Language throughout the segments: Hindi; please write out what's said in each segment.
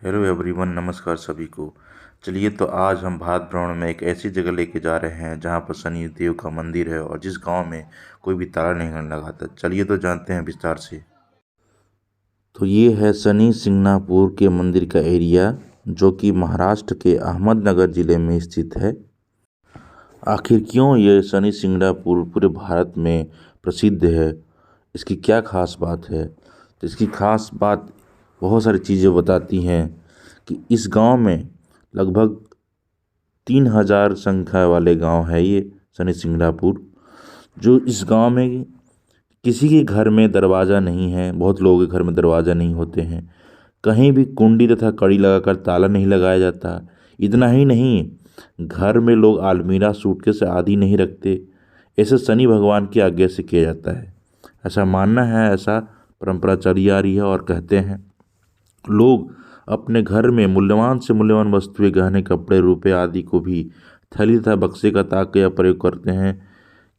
हेलो एवरीवन, नमस्कार सभी को। चलिए तो आज हम भारत भ्रमण में एक ऐसी जगह लेके जा रहे हैं जहां पर शनि देव का मंदिर है और जिस गांव में कोई भी ताला नहीं लगाता। चलिए तो जानते हैं विस्तार से। तो ये है शनि सिंगनापुर के मंदिर का एरिया, जो कि महाराष्ट्र के अहमदनगर ज़िले में स्थित है। आखिर क्यों ये शनि सिंगनापुर पूरे भारत में प्रसिद्ध है, इसकी क्या खास बात है? तो इसकी खास बात बहुत सारी चीज़ें बताती हैं कि इस गांव में लगभग 3000 संख्या वाले गांव है ये शनि सिंगनापुर। जो इस गांव में किसी के घर में दरवाज़ा नहीं है, बहुत लोगों के घर में दरवाज़ा नहीं होते हैं। कहीं भी कुंडी तथा कड़ी लगाकर ताला नहीं लगाया जाता। इतना ही नहीं, घर में लोग अलमीरा सूटकेस आदि नहीं रखते। ऐसे शनि भगवान की आज्ञा से किया जाता है, ऐसा मानना है, ऐसा परंपरा चली आ रही है। और कहते हैं लोग अपने घर में मूल्यवान से मूल्यवान वस्तुएं, गहने, कपड़े, रुपए आदि को भी थैली तथा बक्से का ताक या प्रयोग करते हैं।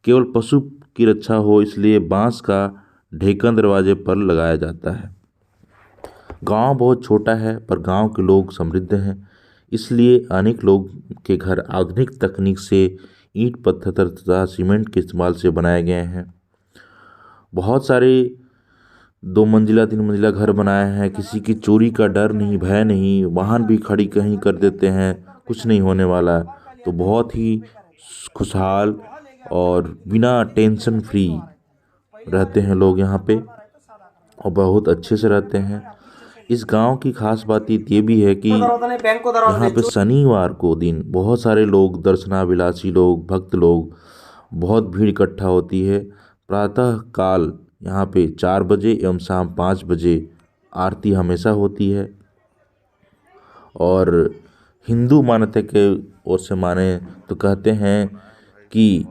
केवल पशु की रक्षा हो इसलिए बांस का ढेकन दरवाजे पर लगाया जाता है। गांव बहुत छोटा है पर गांव के लोग समृद्ध हैं, इसलिए अनेक लोग के घर आधुनिक तकनीक से ईंट, पत्थर तथा सीमेंट के इस्तेमाल से बनाए गए हैं। बहुत सारे 2 मंजिला 3 मंजिला घर बनाए हैं। किसी की चोरी का डर नहीं, भय नहीं। वाहन भी खड़ी कहीं कर देते हैं, कुछ नहीं होने वाला। तो बहुत ही खुशहाल और बिना टेंशन फ्री रहते हैं लोग यहाँ पे, और बहुत अच्छे से रहते हैं। इस गांव की खास बात ये भी है कि यहाँ पे शनिवार को दिन बहुत सारे लोग, दर्शनाभिलाषी लोग, भक्त लोग, बहुत भीड़ इकट्ठा होती है। प्रातः काल यहाँ पे 4 बजे एवं शाम 5 बजे आरती हमेशा होती है। और हिंदू मान्यता के ओर से माने तो कहते हैं कि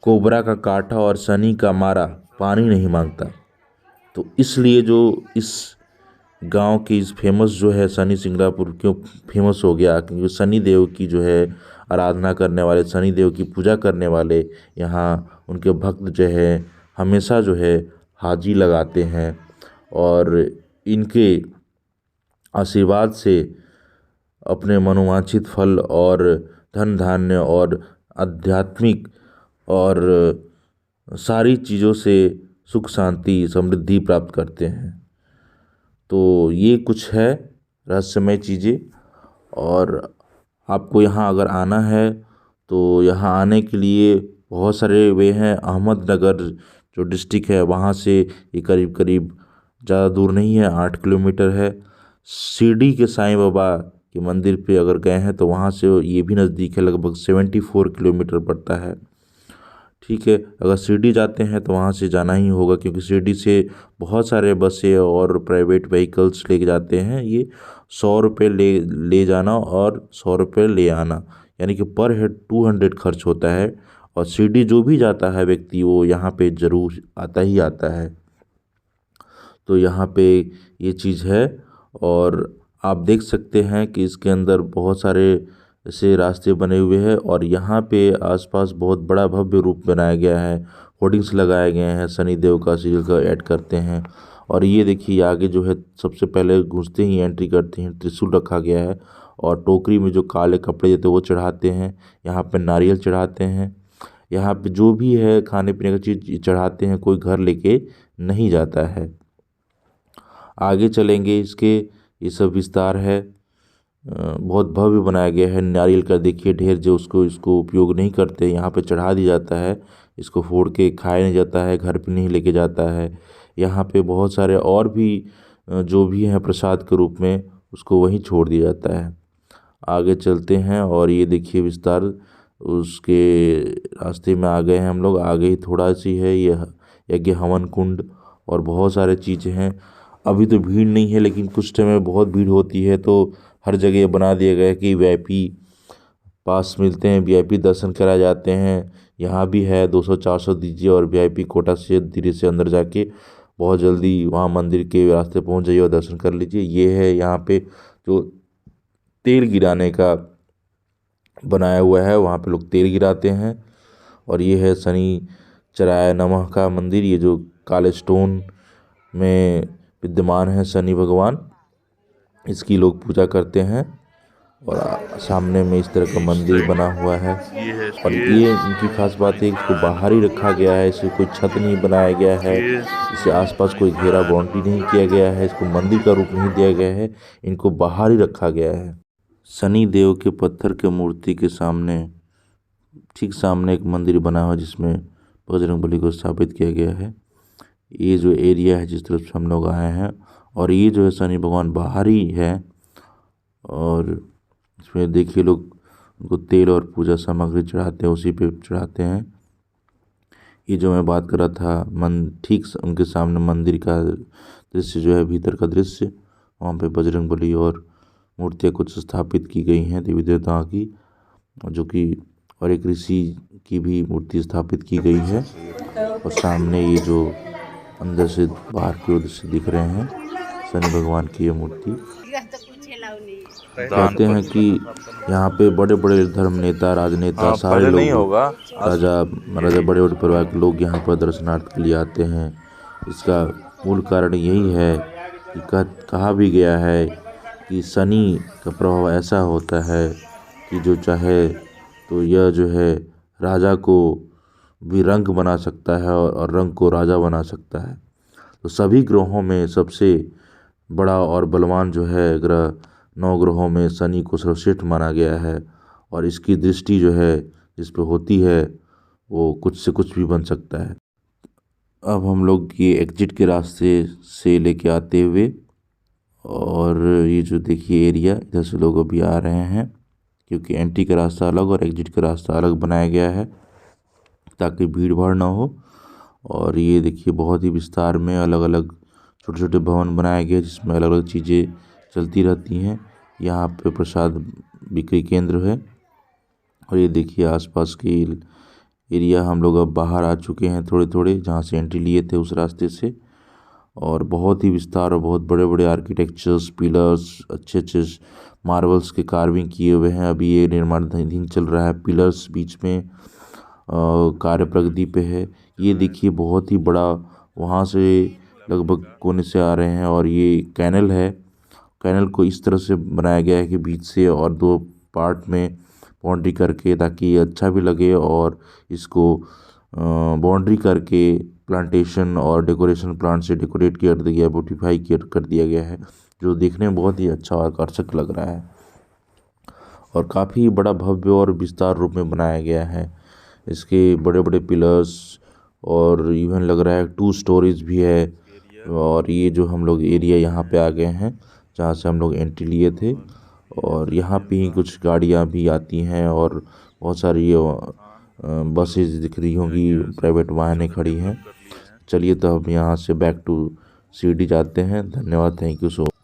कोबरा का काटा और शनि का मारा पानी नहीं मांगता। तो इसलिए जो इस गांव की फेमस जो है शनि सिंगनापुर क्यों फेमस हो गया, क्योंकि शनि देव की जो है आराधना करने वाले, शनि देव की पूजा करने वाले यहाँ उनके भक्त जो है हमेशा जो है हाजी लगाते हैं। और इनके आशीर्वाद से अपने मनोवांछित फल और धन धान्य और आध्यात्मिक और सारी चीज़ों से सुख, शांति, समृद्धि प्राप्त करते हैं। तो ये कुछ है रहस्यमय चीज़ें। और आपको यहाँ अगर आना है तो यहाँ आने के लिए बहुत सारे वे हैं। अहमदनगर जो डिस्ट्रिक्ट है वहाँ से ये करीब करीब ज़्यादा दूर नहीं है, 8 किलोमीटर है। शिरडी के साईं बाबा के मंदिर पे अगर गए हैं तो वहाँ से ये भी नज़दीक है, लगभग 74 किलोमीटर पड़ता है। ठीक है, अगर शिरडी जाते हैं तो वहाँ से जाना ही होगा, क्योंकि शिरडी से बहुत सारे बसें और प्राइवेट व्हीकल्स लेके जाते हैं। ये 100 रुपये ले जाना और 100 रुपये ले आना, यानी कि पर हेड 200 खर्च होता है। और शिरडी जो भी जाता है व्यक्ति वो यहाँ पे ज़रूर आता ही आता है। तो यहाँ पे ये चीज़ है। और आप देख सकते हैं कि इसके अंदर बहुत सारे ऐसे रास्ते बने हुए हैं और यहाँ पे आसपास बहुत बड़ा भव्य रूप बनाया गया है। होर्डिंग्स लगाए गए हैं, शनि देव का सीरियल का ऐड करते हैं। और ये देखिए आगे जो है सबसे पहले घुसते ही एंट्री करते हैं, त्रिशूल रखा गया है और टोकरी में जो काले कपड़े देते हैं वो चढ़ाते हैं। यहाँ पे नारियल चढ़ाते हैं। यहाँ पे जो भी है खाने पीने का चीज़ चढ़ाते हैं, कोई घर लेके नहीं जाता है। आगे चलेंगे, इसके ये सब विस्तार है। बहुत भव्य बनाया गया है। नारियल का देखिए ढेर, जो उसको इसको उपयोग नहीं करते यहाँ पे चढ़ा दिया जाता है। इसको फोड़ के खाया नहीं जाता है, घर पे नहीं लेके जाता है। यहाँ पे बहुत सारे और भी जो भी हैं प्रसाद के रूप में, उसको वहीं छोड़ दिया जाता है। आगे चलते हैं और ये देखिए विस्तार, उसके रास्ते में आ गए हैं हम लोग। आगे ही थोड़ा सी है ये यज्ञ हवन कुंड और बहुत सारे चीज़ें हैं। अभी तो भीड़ नहीं है, लेकिन कुछ टाइम में बहुत भीड़ होती है। तो हर जगह बना दिया गया है कि वीआईपी पास मिलते हैं, वीआईपी दर्शन कराए जाते हैं। यहाँ भी है, 200-400 दीजिए और वीआईपी कोटा से धीरे से अंदर जाके बहुत जल्दी वहाँ मंदिर के रास्ते पहुँच जाइए और दर्शन कर लीजिए। ये है यहाँ पे जो तेल गिराने का बनाया हुआ है, वहाँ पे लोग तेल गिराते हैं। और ये है शनि चराय नमः का मंदिर, ये जो काले स्टोन में विद्यमान है शनि भगवान। इसकी लोग पूजा करते हैं। और सामने में इस तरह का मंदिर बना हुआ है। और ये इनकी खास बात है, इसको बाहर ही रखा गया है, इसे कोई छत नहीं बनाया गया है, इसे आसपास कोई घेरा बाउंड्री नहीं किया गया है, इसको मंदिर का रूप नहीं दिया गया है, इनको बाहर ही रखा गया है। शनि देव के पत्थर के मूर्ति के सामने, ठीक सामने एक मंदिर बना हुआ है जिसमें बजरंगबली को स्थापित किया गया है। ये जो एरिया है जिस तरफ से हम लोग आए हैं, और ये जो है शनि भगवान बाहर ही है। और इसमें देखिए लोग उनको तेल और पूजा सामग्री चढ़ाते हैं, उसी पे चढ़ाते हैं। ये जो मैं बात कर रहा था ठीक उनके सामने मंदिर का दृश्य जो है, भीतर का दृश्य, वहाँ पे बजरंगबली और मूर्तियाँ कुछ स्थापित की गई हैं देवी देवताओं की, जो कि और एक ऋषि की भी मूर्ति स्थापित की गई है। और सामने ये जो अंदर से बाहर की ओर से दिख रहे हैं शनि भगवान की ये मूर्ति। कहते हैं कि यहाँ पे बड़े बड़े धर्म नेता, राजनेता, सारे लोग, राजा महाराजा, बड़े बड़े परिवार के लोग यहाँ पर दर्शनार्थ के लिए आते हैं। इसका मूल कारण यही है कि कहा भी गया है कि शनि का प्रभाव ऐसा होता है कि जो चाहे तो यह जो है राजा को भी रंक बना सकता है और रंक को राजा बना सकता है। तो सभी ग्रहों में सबसे बड़ा और बलवान जो है ग्रह, 9 ग्रहों में शनि को सर्वश्रेष्ठ माना गया है। और इसकी दृष्टि जो है जिस पे होती है वो कुछ से कुछ भी बन सकता है। अब हम लोग ये एग्जिट के रास्ते से लेके आते हुए, और ये जो देखिए एरिया, इधर से लोग अभी आ रहे हैं, क्योंकि एंट्री का रास्ता अलग और एग्जिट का रास्ता अलग बनाया गया है ताकि भीड़ भाड़ ना हो। और ये देखिए बहुत ही विस्तार में अलग अलग छोटे छोटे भवन बनाए गए जिसमें अलग अलग चीज़ें चलती रहती हैं। यहाँ पे प्रसाद बिक्री केंद्र है। और ये देखिए आसपास की एरिया, हम लोग अब बाहर आ चुके हैं थोड़े थोड़े, जहाँ से एंट्री लिए थे उस रास्ते से। और बहुत ही विस्तार और बहुत बड़े बड़े आर्किटेक्चर्स, पिलर्स, अच्छे अच्छे मार्बल्स के कार्विंग किए हुए हैं। अभी ये निर्माणाधीन चल रहा है। पिलर्स बीच में कार्य प्रगति पे है। ये देखिए बहुत ही बड़ा, वहाँ से लगभग कोने से आ रहे हैं। और ये कैनल है, कैनल को इस तरह से बनाया गया है कि बीच से और 2 पार्ट में बाउंड्री करके, ताकि ये अच्छा भी लगे। और इसको बाउंड्री करके प्लांटेशन और डेकोरेशन प्लांट से डेकोरेट कर दिया गया, ब्यूटीफाई कर दिया गया है, जो देखने में बहुत ही अच्छा और आकर्षक लग रहा है। और काफ़ी बड़ा भव्य और विस्तार रूप में बनाया गया है। इसके बड़े बड़े पिलर्स, और इवन लग रहा है 2 स्टोरीज भी है। और ये जो हम लोग एरिया यहाँ पे आ गए हैं जहाँ से हम लोग एंट्री लिए थे, और यहाँ पे ही कुछ गाड़ियाँ भी आती हैं और बहुत सारी बसेज दिख रही होंगी, प्राइवेट वाहनें खड़ी हैं। चलिए तो हम यहाँ से बैक टू शिरडी जाते हैं। धन्यवाद, थैंक यू सो।